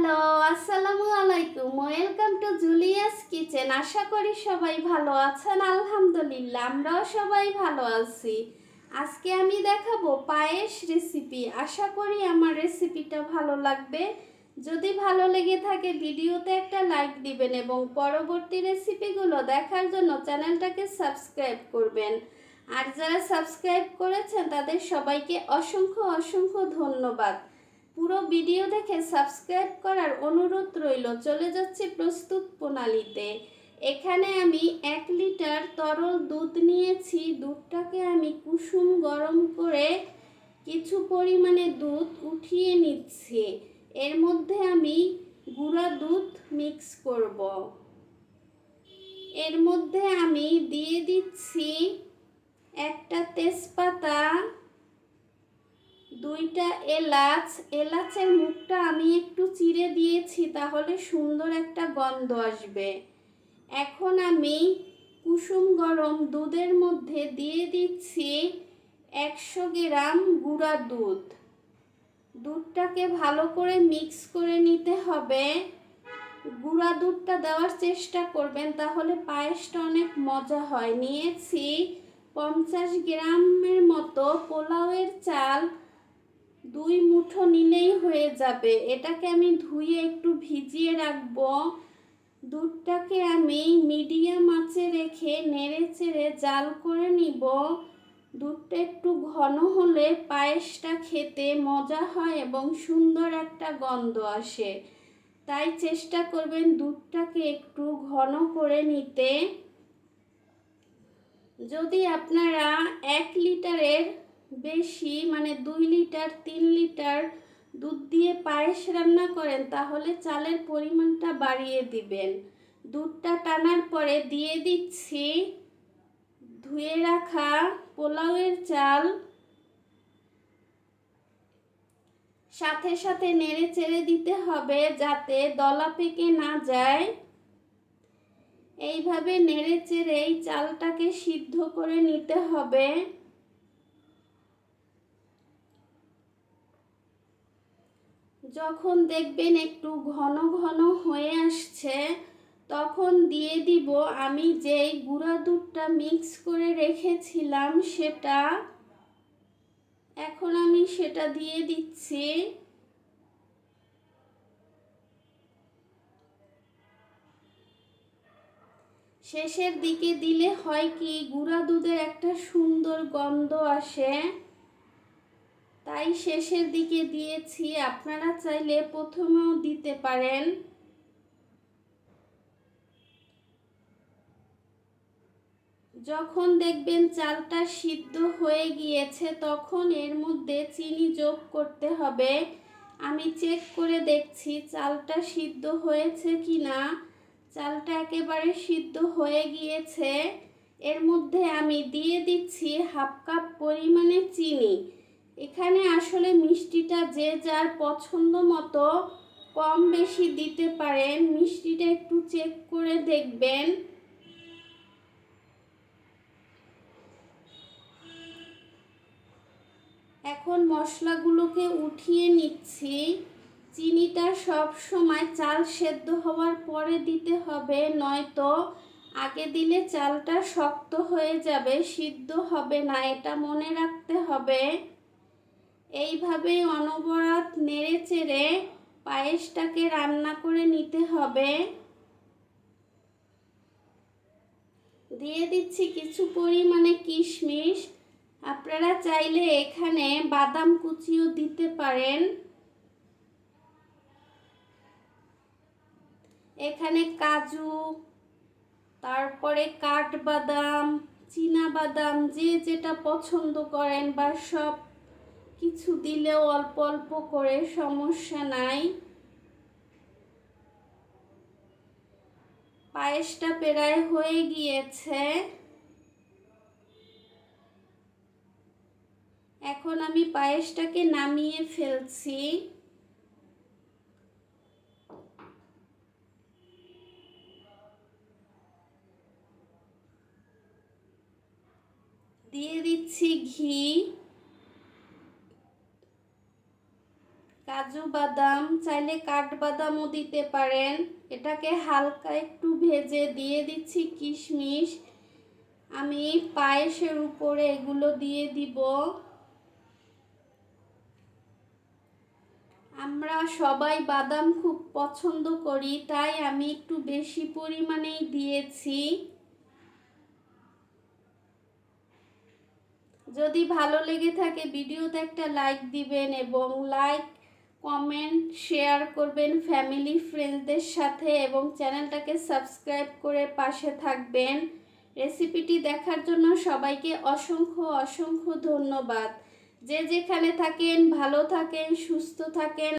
Hello, আসসালামু আলাইকুম। Welcome to Julius kitchen. আশা করি সবাই ভালো আছেন। আলহামদুলিল্লাহ, আমরাও সবাই ভালো আছি। আজকে আমি দেখাবো পায়েস রেসিপি। আশা করি আমার রেসিপিটা ভালো লাগবে। যদি ভালো লেগে থাকে ভিডিওতে একটা লাইক দিবেন এবং পরবর্তী রেসিপিগুলো দেখার জন্য চ্যানেলটাকে সাবস্ক্রাইব করবেন। আর যারা সাবস্ক্রাইব করেছেন তাদের সবাইকে অসংখ্য অসংখ্য ধন্যবাদ। পুরো ভিডিও দেখে সাবস্ক্রাইব করার অনুরোধ রইল। চলে যাচ্ছে প্রস্তুত প্রণালীতে। এখানে আমি 1 লিটার তরল দুধ নিয়েছি। দুধটাকে আমি কুসুম গরম করে কিছু পরিমাণে দুধ উঠিয়ে নিচ্ছি। এর মধ্যে আমি গুঁড়া দুধ মিক্স করব। এর মধ্যে আমি দিয়ে দিচ্ছি একটা তেজপাতা, 2টা এলাচ। এলাচের মুখটা আমি একটু চিড়ে দিয়েছি, তাহলে সুন্দর একটা গন্ধ আসবে। এখন আমি কুসুম গরম দুধের মধ্যে দিয়ে দিচ্ছি 100 গ্রাম গুঁড়া দুধ। দুধটাকে ভালো করে মিক্স করে নিতে হবে। গুঁড়া দুধটা দেওয়ার চেষ্টা করবেন, তাহলে পায়েসটা অনেক মজা হয়। নিয়েছি 50 গ্রামের মতো পোলাওয়ের চাল। 2 মুঠো নিলেই হয়ে যাবে। এটাকে আমি ধুয়ে একটু ভিজিয়ে রাখবো। দুধটাকে আমি মিডিয়াম আঁচে রেখে নেড়ে চেড়ে জাল করে নিব। দুধটা একটু ঘন হলে পায়েসটা খেতে মজা হয় এবং সুন্দর একটা গন্ধ আসে। তাই চেষ্টা করবেন দুধটাকে একটু ঘন করে নিতে। যদি আপনারা 1 লিটারের বেশি মানে 2 লিটার 3 লিটার দুধ দিয়ে পায়েস রান্না করেন, তাহলে চালের পরিমাণটা বাড়িয়ে দিবেন। দুধটা টানার পরে দিয়ে দিচ্ছি ধুয়ে রাখা পোলাওয়ের চাল। সাথে সাথে নেড়ে চেড়ে দিতে হবে যাতে দলা পেকে না যায়। এইভাবে নেড়ে চেড়ে এই চালটাকে সিদ্ধ করে নিতে হবে। যখন দেখবেন একটু ঘন ঘন হয়ে আসছে, তখন দিয়ে দিব আমি যেই গুঁড়া দুধটা মিক্স করে রেখেছিলাম সেটা। এখন আমি সেটা দিয়ে দিচ্ছি। শেষের দিকে দিলে হয় কি, গুঁড়া দুধের একটা সুন্দর গন্ধ আসে, তাই শেষের দিকে দিয়েছি। আপনারা চাইলে প্রথমেও দিতে পারেন। যখন দেখবেন চালটা সিদ্ধ হয়ে গিয়েছে, তখন এর মধ্যে চিনি যোগ করতে হবে। আমি চেক করে দেখছি চালটা সিদ্ধ হয়েছে কিনা। চালটা একেবারে সিদ্ধ হয়ে গিয়েছে। এর মধ্যে আমি দিয়ে দিচ্ছি 1/2 কাপ পরিমাণে চিনি। এখানে আসলে মিষ্টিটা যে যার পছন্দ মতো কম বেশি দিতে পারেন। মিষ্টিটা একটু চেক করে দেখবেন। এখন মশলাগুলোকে উঠিয়ে নিচ্ছি। চিনিটা সব সময় চাল সেদ্ধ হওয়ার পরে দিতে হবে, নয়তো আগে দিলে চালটা শক্ত হয়ে যাবে, সিদ্ধ হবে না। এটা মনে রাখতে হবে। এইভাবেই অনবরত নেড়ে চেড়ে পায়েসটাকে রান্না করে নিতে হবে। দিয়ে দিচ্ছি কিছু পরিমাণে কিশমিশ। আপনারা চাইলে এখানে বাদাম কুচিও দিতে পারেন। এখানে কাজু, তারপরে কাঠবাদাম, চীনা বাদাম, যে যেটা পছন্দ করেন, বা সব কিছু দিলেও অল্প অল্প করে সমস্যা নাই। পায়েসটা প্রায় হয়ে গিয়েছে। এখন আমি পায়েসটাকে নামিয়ে ফেলছি। দিয়ে দিচ্ছি ঘি। কাজু বাদাম, চাইলে কাঠবাদামও দিতে পারেন। এটাকে হালকা একটু ভেজে দিয়ে দিচ্ছি কিশমিশ। আমি পায়েসের উপরে এগুলো দিয়ে দিব। আমরা সবাই বাদাম খুব পছন্দ করি, তাই আমি একটু বেশি পরিমাণেই দিয়েছি। যদি ভালো লেগে থাকে ভিডিওতে একটা লাইক দিবেন এবং লাইক, কমেন্ট, শেয়ার করবেন ফ্যামিলি ফ্রেন্ডসদের সাথে এবং চ্যানেলটাকে সাবস্ক্রাইব করে পাশে থাকবেন। রেসিপিটি দেখার জন্য সবাইকে অসংখ্য অসংখ্য ধন্যবাদ। যে যেখানে থাকেন ভালো থাকেন, সুস্থ থাকেন,